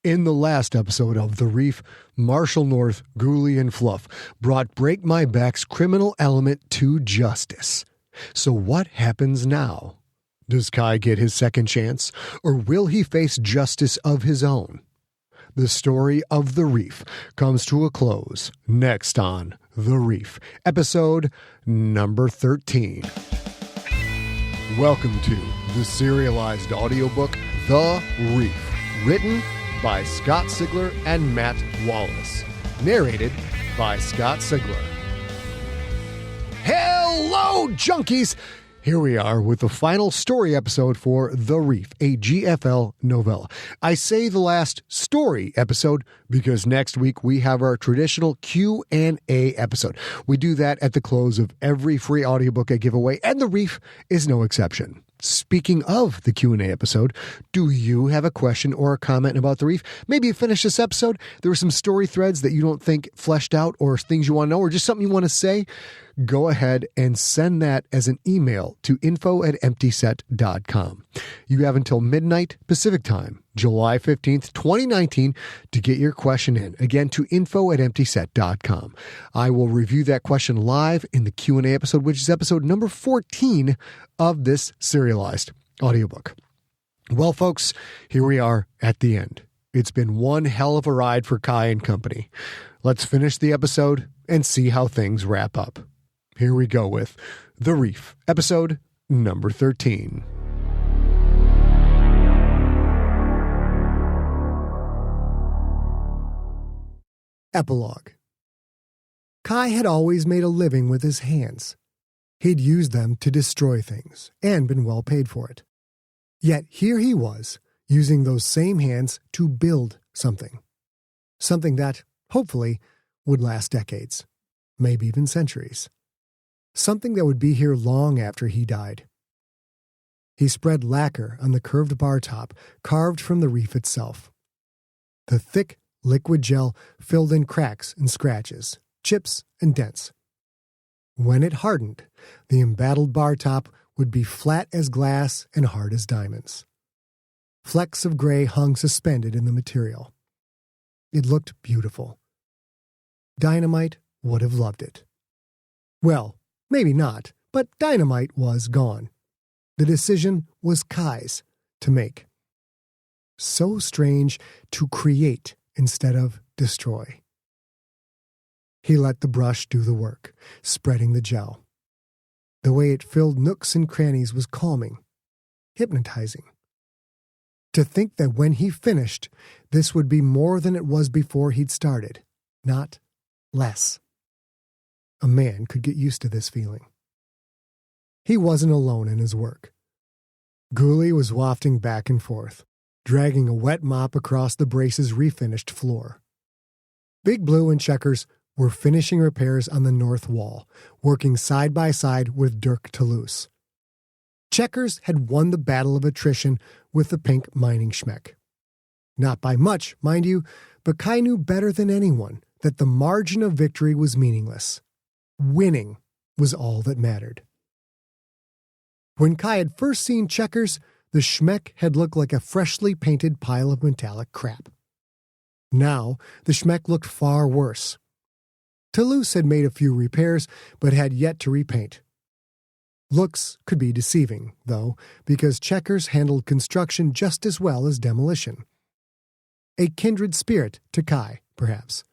In the last episode of The Reef, Marshall North, Goolie, and Fluff brought Break My Back's criminal element to justice. So what happens now? Does Kai get his second chance, or will he face justice of his own? The story of The Reef comes to a close next on The Reef, episode number 13. Welcome to the serialized audiobook, The Reef, written by Scott Sigler and Matt Wallace. Narrated by Scott Sigler. Hello, junkies! Here we are with the final story episode for The Reef, a GFL novella. I say the last story episode because next week we have our traditional Q&A episode. We do that at the close of every free audiobook I give away, and The Reef is no exception. Speaking of the Q&A episode, do you have a question or a comment about The Reef? Maybe you finished this episode, there were some story threads that you don't think fleshed out, or things you want to know, or just something you want to say. Go ahead and send that as an email to info@emptyset.com. You have until midnight Pacific time, July 15th, 2019, to get your question in. Again, to info@emptyset.com. I will review that question live in the Q&A episode, which is episode number 14 of this serialized audiobook. Well, folks, here we are at the end. It's been one hell of a ride for Kai and company. Let's finish the episode and see how things wrap up. Here we go with The Reef, episode number 13. Epilogue. Kai had always made a living with his hands. He'd used them to destroy things and been well paid for it. Yet here he was, using those same hands to build something. Something that, hopefully, would last decades, maybe even centuries. Something that would be here long after he died. He spread lacquer on the curved bar top, carved from the reef itself. The thick, liquid gel filled in cracks and scratches, chips and dents. When it hardened, the embattled bar top would be flat as glass and hard as diamonds. Flecks of gray hung suspended in the material. It looked beautiful. Dynamite would have loved it. Well, maybe not, but dynamite was gone. The decision was Kai's to make. So strange to create instead of destroy. He let the brush do the work, spreading the gel. The way it filled nooks and crannies was calming, hypnotizing. To think that when he finished, this would be more than it was before he'd started, not less. A man could get used to this feeling. He wasn't alone in his work. Goolie was wafting back and forth, dragging a wet mop across the brace's refinished floor. Big Blue and Checkers were finishing repairs on the north wall, working side by side with Dirk Toulouse. Checkers had won the battle of attrition with the pink mining schmeck. Not by much, mind you, but Kai knew better than anyone that the margin of victory was meaningless. Winning was all that mattered. When Kai had first seen Checkers, the schmeck had looked like a freshly painted pile of metallic crap. Now, the schmeck looked far worse. Toulouse had made a few repairs, but had yet to repaint. Looks could be deceiving, though, because Checkers handled construction just as well as demolition. A kindred spirit to Kai, perhaps.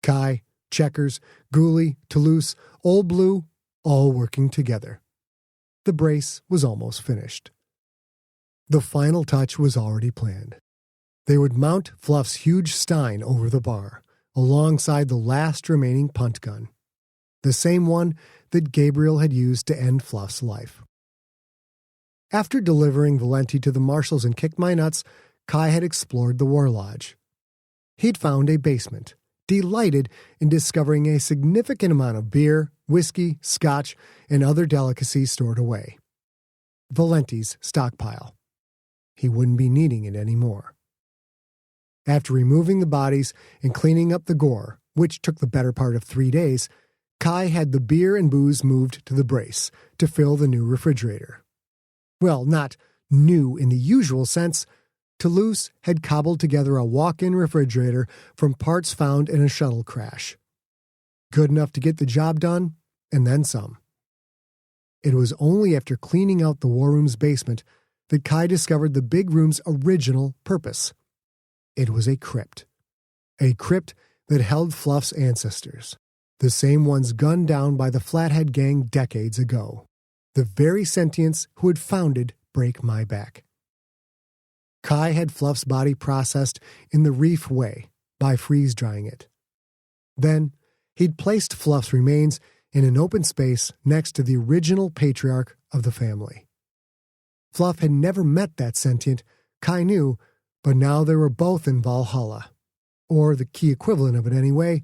Kai, Checkers, Goolie, Toulouse, Old Blue, all working together. The brace was almost finished. The final touch was already planned. They would mount Fluff's huge stein over the bar, alongside the last remaining punt gun, the same one that Gabriel had used to end Fluff's life. After delivering Valenti to the marshals and Kick My Nuts, Kai had explored the War Lodge. He'd found a basement, delighted in discovering a significant amount of beer, whiskey, scotch, and other delicacies stored away. Valenti's stockpile. He wouldn't be needing it anymore. After removing the bodies and cleaning up the gore, which took the better part of 3 days, Kai had the beer and booze moved to the brace to fill the new refrigerator. Well, not new in the usual sense, Toulouse had cobbled together a walk-in refrigerator from parts found in a shuttle crash. Good enough to get the job done, and then some. It was only after cleaning out the war room's basement that Kai discovered the big room's original purpose. It was a crypt. A crypt that held Fluff's ancestors, the same ones gunned down by the Flathead Gang decades ago, the very sentients who had founded Break My Back. Kai had Fluff's body processed in the REEF way by freeze-drying it. Then, he'd placed Fluff's remains in an open space next to the original patriarch of the family. Fluff had never met that sentient, Kai knew, but now they were both in Valhalla, or the key equivalent of it anyway,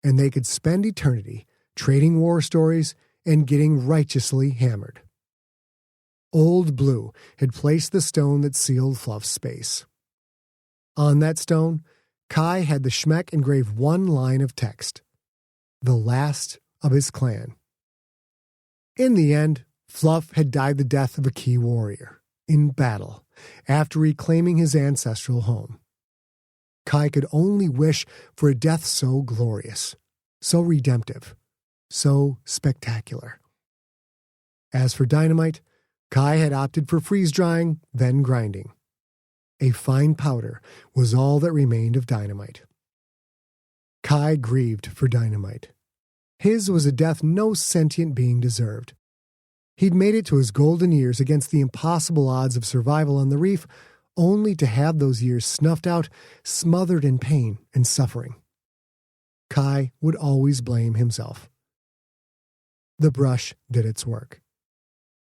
and they could spend eternity trading war stories and getting righteously hammered. Old Blue had placed the stone that sealed Fluff's space. On that stone, Kai had the Schmeck engrave one line of text: the last of his clan. In the end, Fluff had died the death of a key warrior, in battle, after reclaiming his ancestral home. Kai could only wish for a death so glorious, so redemptive, so spectacular. As for dynamite, Kai had opted for freeze-drying, then grinding. A fine powder was all that remained of dynamite. Kai grieved for dynamite. His was a death no sentient being deserved. He'd made it to his golden years against the impossible odds of survival on the reef, only to have those years snuffed out, smothered in pain and suffering. Kai would always blame himself. The brush did its work.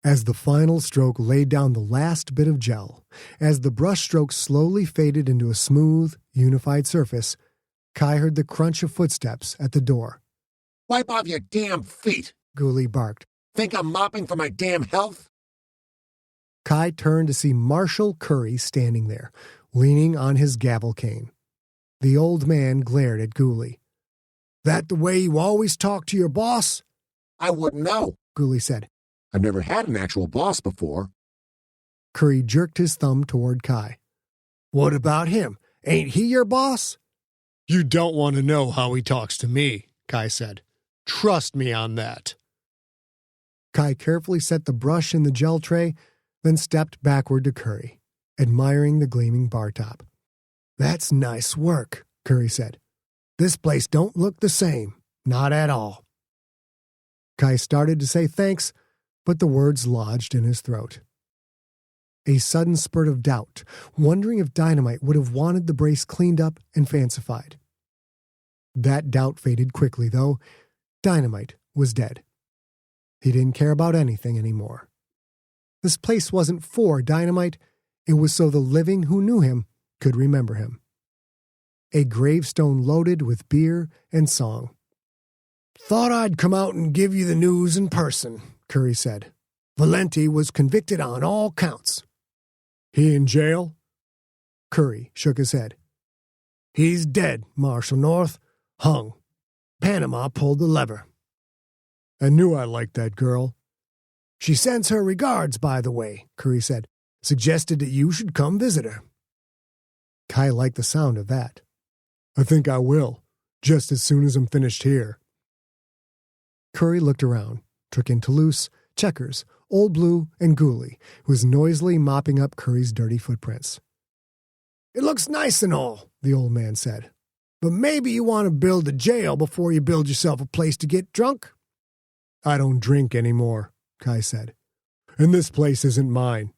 As the final stroke laid down the last bit of gel, as the brush stroke slowly faded into a smooth, unified surface, Kai heard the crunch of footsteps at the door. "Wipe off your damn feet!" Goolie barked. "Think I'm mopping for my damn health?" Kai turned to see Marshal Curry standing there, leaning on his gavel cane. The old man glared at Goolie. "That the way you always talk to your boss?" "I wouldn't know," Goolie said. "I've never had an actual boss before." Curry jerked his thumb toward Kai. "What about him? Ain't he your boss?" "You don't want to know how he talks to me," Kai said. "Trust me on that." Kai carefully set the brush in the gel tray, then stepped backward to Curry, admiring the gleaming bar top. "That's nice work," Curry said. "This place don't look the same, not at all." Kai started to say thanks, but the words lodged in his throat. A sudden spurt of doubt, wondering if Dynamite would have wanted the brace cleaned up and fancified. That doubt faded quickly, though. Dynamite was dead. He didn't care about anything anymore. This place wasn't for Dynamite. It was so the living who knew him could remember him. A gravestone loaded with beer and song. "Thought I'd come out and give you the news in person," Curry said. "Valenti was convicted on all counts." "He in jail?" Curry shook his head. "He's dead, Marshal North. Hung. Panama pulled the lever." "I knew I liked that girl." "She sends her regards, by the way," Curry said. "Suggested that you should come visit her." Kai liked the sound of that. "I think I will, just as soon as I'm finished here." Curry looked around, took in Toulouse, Checkers, Old Blue, and Goolie, who was noisily mopping up Curry's dirty footprints. "It looks nice and all," the old man said. "But maybe you want to build a jail before you build yourself a place to get drunk?" "I don't drink anymore," Kai said. "And this place isn't mine.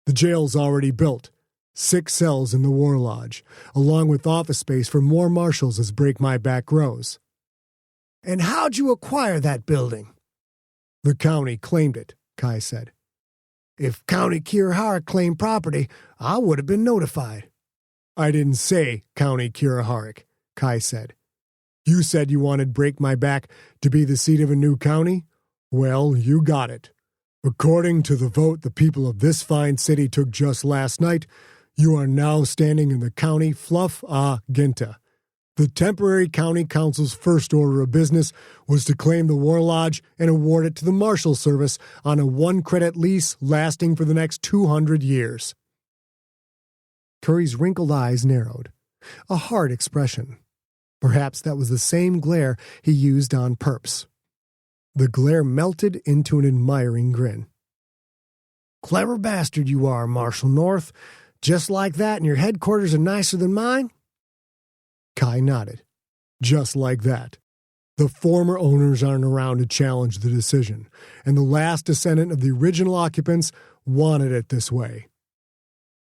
The jail's already built. 6 cells in the War Lodge, along with office space for more marshals as Break My Back grows." "And how'd you acquire that building?" "The county claimed it," Kai said. "If County Kirihara claimed property, I would have been notified." "I didn't say County Kirihara," Kai said. "You said you wanted Break My Back to be the seat of a new county? Well, you got it. According to the vote the people of this fine city took just last night, you are now standing in the county Fluff a Ginta. The temporary county council's first order of business was to claim the War Lodge and award it to the Marshal Service on a 1-credit lease lasting for the next 200 years. Curry's wrinkled eyes narrowed. A hard expression. Perhaps that was the same glare he used on perps. The glare melted into an admiring grin. "Clever bastard you are, Marshal North. Just like that, and your headquarters are nicer than mine?" Kai nodded. "Just like that. The former owners aren't around to challenge the decision, and the last descendant of the original occupants wanted it this way."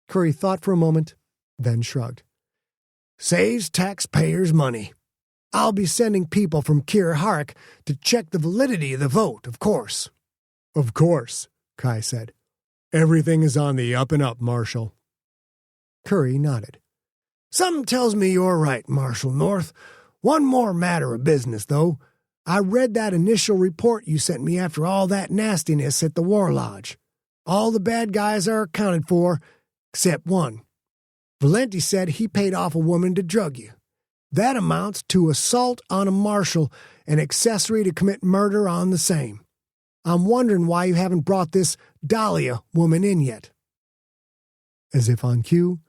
Curry thought for a moment, then shrugged. "Saves taxpayers money. I'll be sending people from Kir Harik to check the validity of the vote, of course." "Of course," Kai said. "Everything is on the up and up, Marshal." Curry nodded. "Something tells me you're right, Marshal North. One more matter of business, though. I read that initial report you sent me after all that nastiness at the War Lodge. All the bad guys are accounted for, except one. Valenti said he paid off a woman to drug you. That amounts to assault on a marshal and accessory to commit murder on the same. I'm wondering why you haven't brought this Dahlia woman in yet." As if on cue,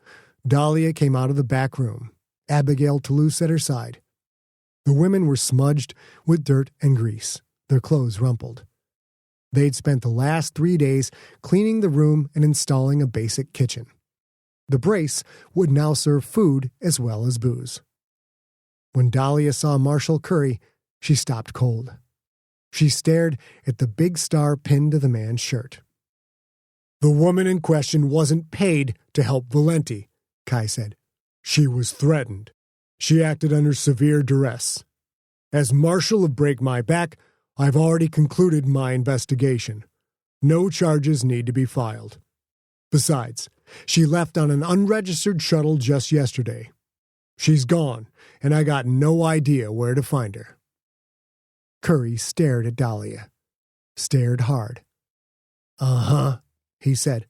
Dahlia came out of the back room, Abigail Toulouse at her side. The women were smudged with dirt and grease, their clothes rumpled. They'd spent the last 3 days cleaning the room and installing a basic kitchen. The brace would now serve food as well as booze. When Dahlia saw Marshal Curry, she stopped cold. She stared at the big star pinned to the man's shirt. "The woman in question wasn't paid to help Valenti," Kai said. "She was threatened. She acted under severe duress. As Marshal of Break My Back, I've already concluded my investigation. No charges need to be filed. Besides, she left on an unregistered shuttle just yesterday. She's gone, and I got no idea where to find her." Curry stared at Dahlia. Stared hard. "Uh-huh," he said.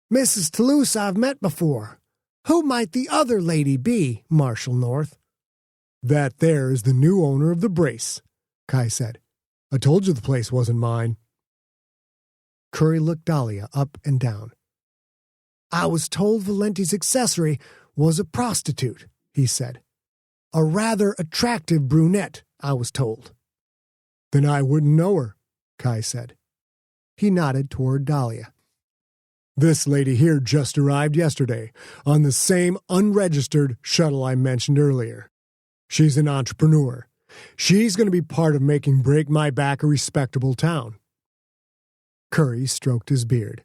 "Mrs. Toulouse I've met before. Who might the other lady be, Marshal North?" "That there is the new owner of the brace," Kai said. "I told you the place wasn't mine." Curry looked Dahlia up and down. "I was told Valenti's accessory was a prostitute," he said. "A rather attractive brunette, I was told." "Then I wouldn't know her," Kai said. He nodded toward Dahlia. "This lady here just arrived yesterday on the same unregistered shuttle I mentioned earlier. She's an entrepreneur. She's going to be part of making Break My Back a respectable town." Curry stroked his beard.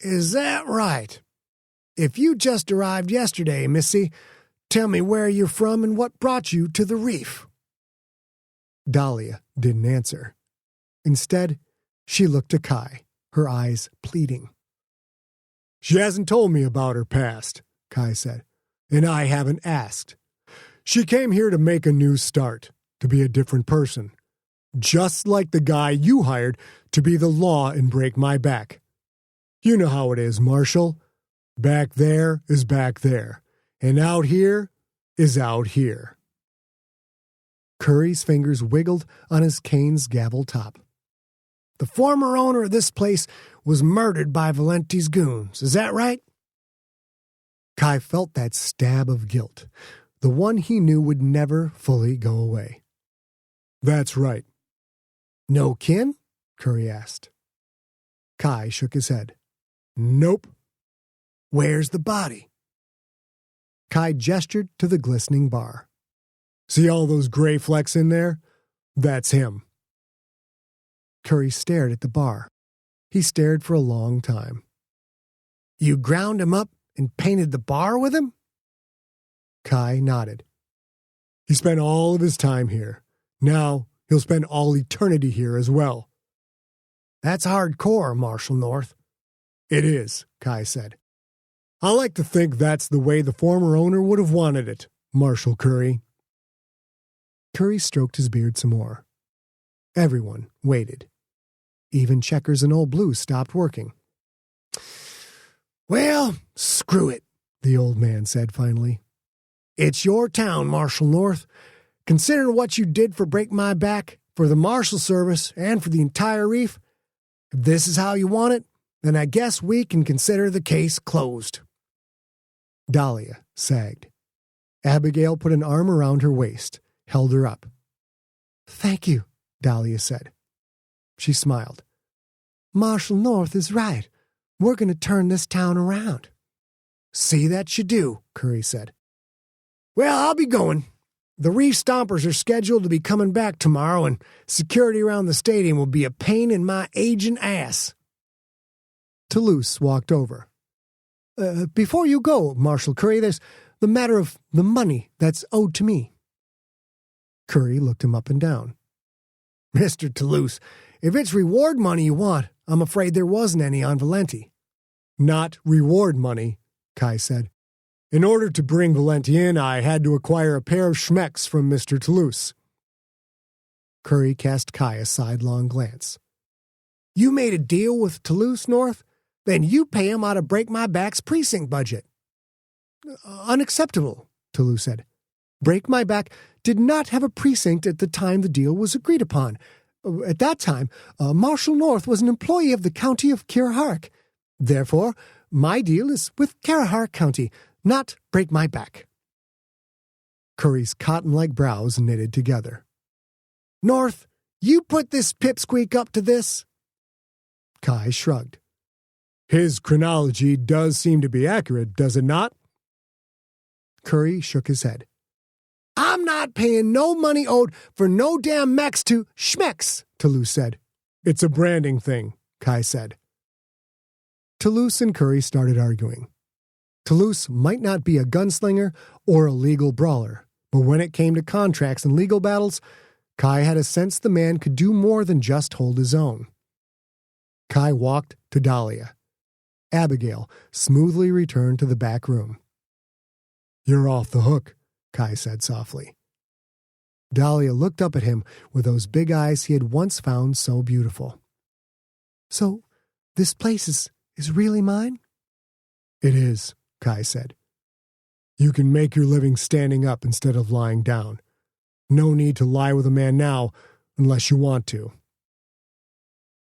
"Is that right? If you just arrived yesterday, Missy, tell me where you're from and what brought you to the reef." Dahlia didn't answer. Instead, she looked to Kai, her eyes pleading. "She hasn't told me about her past," Kai said, "and I haven't asked. She came here to make a new start, to be a different person, just like the guy you hired to be the law and Break My Back. You know how it is, Marshal. Back there is back there, and out here is out here." Curry's fingers wiggled on his cane's gavel top. "The former owner of this place was murdered by Valenti's goons, is that right?" Kai felt that stab of guilt, the one he knew would never fully go away. "That's right." "No kin?" Curry asked. Kai shook his head. "Nope." "Where's the body?" Kai gestured to the glistening bar. "See all those gray flecks in there? That's him." Curry stared at the bar. He stared for a long time. "You ground him up and painted the bar with him?" Kai nodded. "He spent all of his time here. Now he'll spend all eternity here as well." "That's hardcore, Marshal North." "It is," Kai said. "I like to think that's the way the former owner would have wanted it, Marshal Curry." Curry stroked his beard some more. Everyone waited. Even Checkers and Old Blue stopped working. "Well, screw it," the old man said finally. "It's your town, Marshal North. Considering what you did for Break My Back, for the Marshal Service, and for the entire reef, if this is how you want it, then I guess we can consider the case closed." Dahlia sagged. Abigail put an arm around her waist, held her up. "Thank you," Dahlia said. She smiled. "Marshal North is right. We're going to turn this town around." "See that you do," Curry said. "Well, I'll be going. The Reef Stompers are scheduled to be coming back tomorrow, and security around the stadium will be a pain in my aging ass." Toulouse walked over. Before you go, Marshal Curry, there's the matter of the money that's owed to me." Curry looked him up and down. "Mr. Toulouse, if it's reward money you want, I'm afraid there wasn't any on Valenti." "Not reward money," Kai said. "In order to bring Valenti in, I had to acquire a pair of schmecks from Mr. Toulouse." Curry cast Kai a sidelong glance. "You made a deal with Toulouse, North? Then you pay him out of Break My Back's precinct budget." "Unacceptable," Toulouse said. "Break My Back did not have a precinct at the time the deal was agreed upon. At that time, Marshal North was an employee of the county of Kirahark. Therefore, my deal is with Kirahark County, not Break My Back." Curry's cotton-like brows knitted together. "North, you put this pipsqueak up to this?" Kai shrugged. "His chronology does seem to be accurate, does it not?" Curry shook his head. "I'm not paying no money owed for no damn mechs to schmecks," Toulouse said. "It's a branding thing," Kai said. Toulouse and Curry started arguing. Toulouse might not be a gunslinger or a legal brawler, but when it came to contracts and legal battles, Kai had a sense the man could do more than just hold his own. Kai walked to Dahlia. Abigail smoothly returned to the back room. "You're off the hook," Kai said softly. Dahlia looked up at him with those big eyes he had once found so beautiful. "So, this place is really mine?" "It is," Kai said. "You can make your living standing up instead of lying down. No need to lie with a man now unless you want to."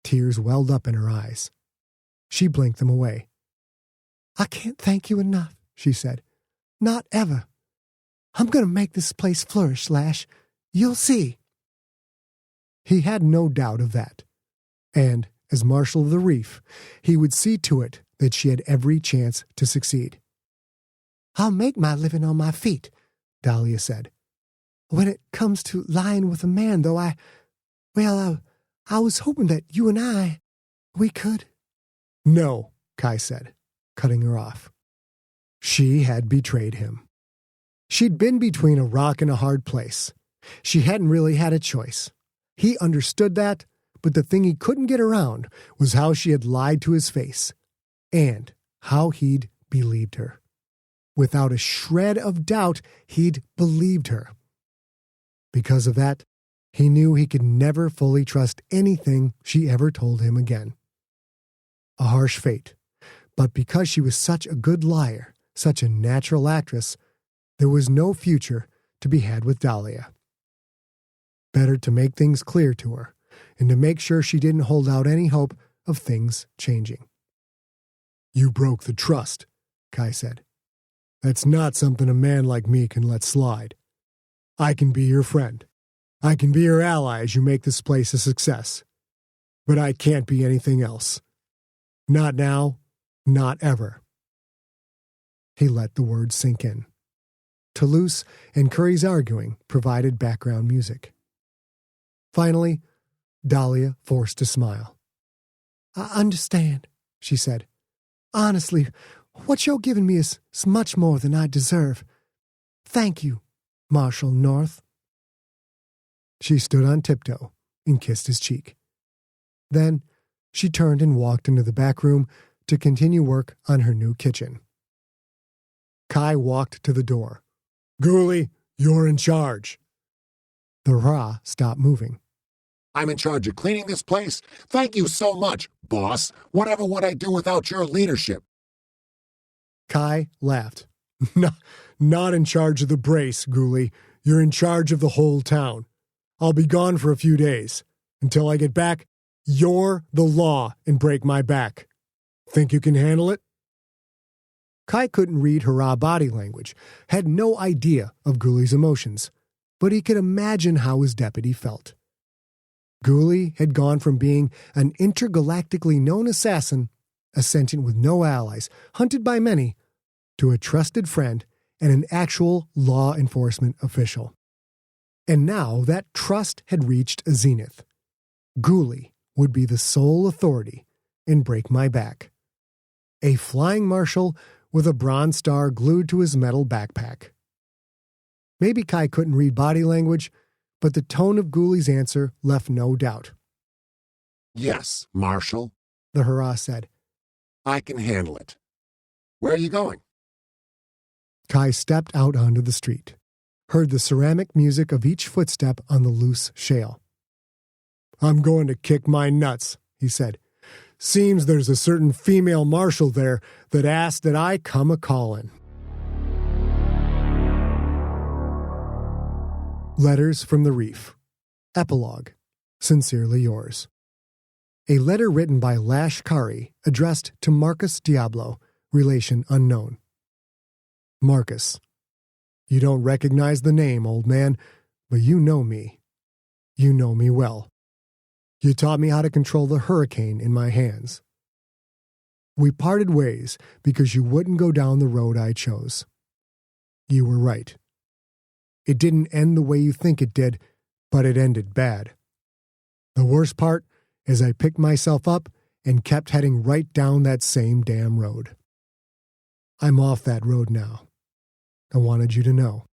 Tears welled up in her eyes. She blinked them away. "I can't thank you enough," she said. "Not ever. I'm going to make this place flourish, Lash. You'll see." He had no doubt of that. And, as Marshal of the Reef, he would see to it that she had every chance to succeed. "I'll make my living on my feet," Dahlia said. "When it comes to lying with a man, though, I was hoping that you and we could." "No," Kai said, cutting her off. She had betrayed him. She'd been between a rock and a hard place. She hadn't really had a choice. He understood that, but the thing he couldn't get around was how she had lied to his face, and how he'd believed her. Without a shred of doubt, he'd believed her. Because of that, he knew he could never fully trust anything she ever told him again. A harsh fate, but because she was such a good liar, such a natural actress, there was no future to be had with Dahlia. Better to make things clear to her, and to make sure she didn't hold out any hope of things changing. "You broke the trust," Kai said. "That's not something a man like me can let slide. I can be your friend. I can be your ally as you make this place a success. But I can't be anything else. Not now, not ever." He let the words sink in. Toulouse and Curry's arguing provided background music. Finally, Dahlia forced a smile. "I understand," she said. "Honestly, what you're giving me is much more than I deserve. Thank you, Marshal North." She stood on tiptoe and kissed his cheek. Then she turned and walked into the back room to continue work on her new kitchen. Kai walked to the door. "Goolie, you're in charge." The Ra stopped moving. I'm in charge of cleaning this place? Thank you so much, boss. Whatever would I do without your leadership? Kai laughed. Not in charge of the brace, Goolie. You're in charge of the whole town. I'll be gone for a few days. Until I get back, you're the law and break my back. Think you can handle it? Kai couldn't read hurrah body language, had no idea of Goolie's emotions, but he could imagine how his deputy felt. Goolie had gone from being an intergalactically known assassin, a sentient with no allies, hunted by many, to a trusted friend and an actual law enforcement official. And now that trust had reached a zenith. Goolie would be the sole authority and break my back. A flying marshal with a bronze star glued to his metal backpack. Maybe Kai couldn't read body language, but the tone of Goolie's answer left no doubt. Yes, Marshal, The hurrah said. I can handle it. Where are you going? Kai stepped out onto the street, heard the ceramic music of each footstep on the loose shale. I'm going to kick my nuts, he said. Seems there's a certain female marshal there that asked that I come a-callin'. Letters from the Reef. Epilogue. Sincerely yours. A letter written by Lash Kari, addressed to Marcus Diablo, relation unknown. Marcus, you don't recognize the name, old man, but you know me. You know me well. You taught me how to control the hurricane in my hands. We parted ways because you wouldn't go down the road I chose. You were right. It didn't end the way you think it did, but it ended bad. The worst part is I picked myself up and kept heading right down that same damn road. I'm off that road now. I wanted you to know.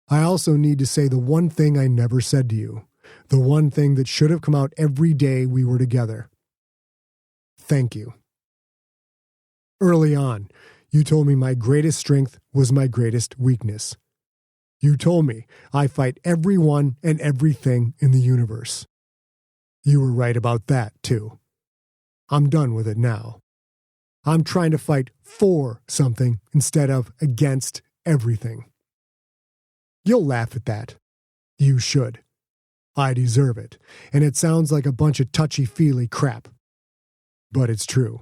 I also need to say the one thing I never said to you, the one thing that should have come out every day we were together. Thank you. Early on, you told me my greatest strength was my greatest weakness. You told me I fight everyone and everything in the universe. You were right about that, too. I'm done with it now. I'm trying to fight for something instead of against everything. You'll laugh at that. You should. I deserve it, and it sounds like a bunch of touchy-feely crap. But it's true.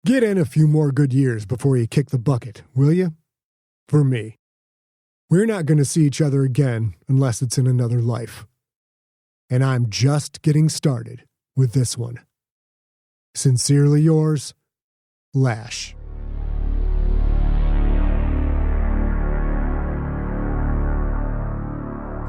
Get in a few more good years before you kick the bucket, will you? For me. We're not going to see each other again unless it's in another life. And I'm just getting started with this one. Sincerely yours, Lash.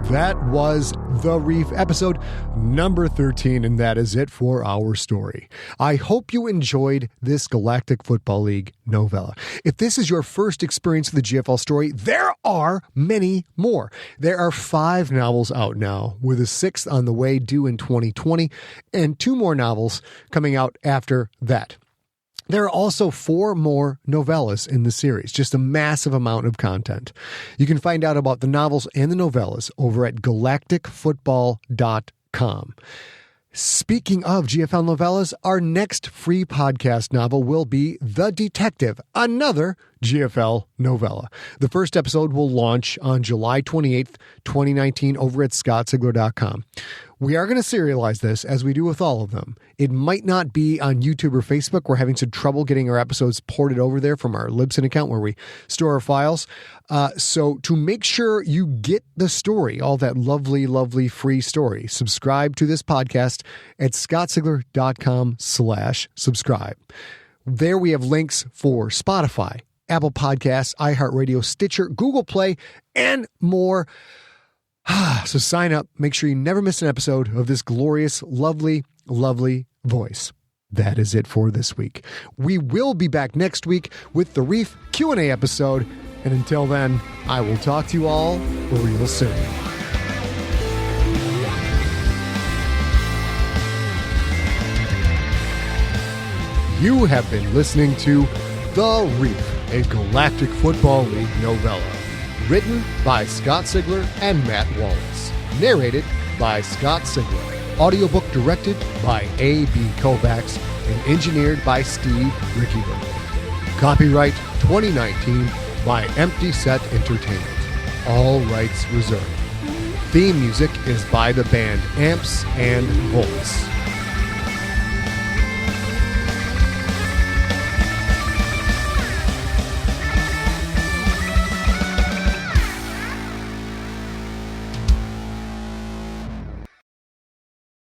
That was The Reef, episode number 13, and that is it for our story. I hope you enjoyed this Galactic Football League novella. If this is your first experience with the GFL story, there are many more. There are 5 novels out now, with a 6th on the way due in 2020, and 2 more novels coming out after that. There are also 4 more novellas in the series, just a massive amount of content. You can find out about the novels and the novellas over at galacticfootball.com. Speaking of GFL novellas, our next free podcast novel will be The Detective, another GFL novella. The first episode will launch on July 28th, 2019 over at scottsigler.com. We are going to serialize this as we do with all of them. It might not be on YouTube or Facebook. We're having some trouble getting our episodes ported over there from our Libsyn account where we store our files. So to make sure you get the story, all that lovely, lovely free story, subscribe to this podcast at scottsigler.com/subscribe. There we have links for Spotify, Apple Podcasts, iHeartRadio, Stitcher, Google Play, and more. So sign up. Make sure you never miss an episode of this glorious, lovely, lovely voice. That is it for this week. We will be back next week with the Reef Q&A episode. And until then, I will talk to you all real soon. You have been listening to The Reef, a Galactic Football League novella. Written by Scott Sigler and Matt Wallace. Narrated by Scott Sigler. Audiobook directed by AB Kovacs and engineered by Steve Riekeberg. Copyright 2019 by Empty Set Entertainment. All rights reserved. Theme music is by the band Amps and Volts.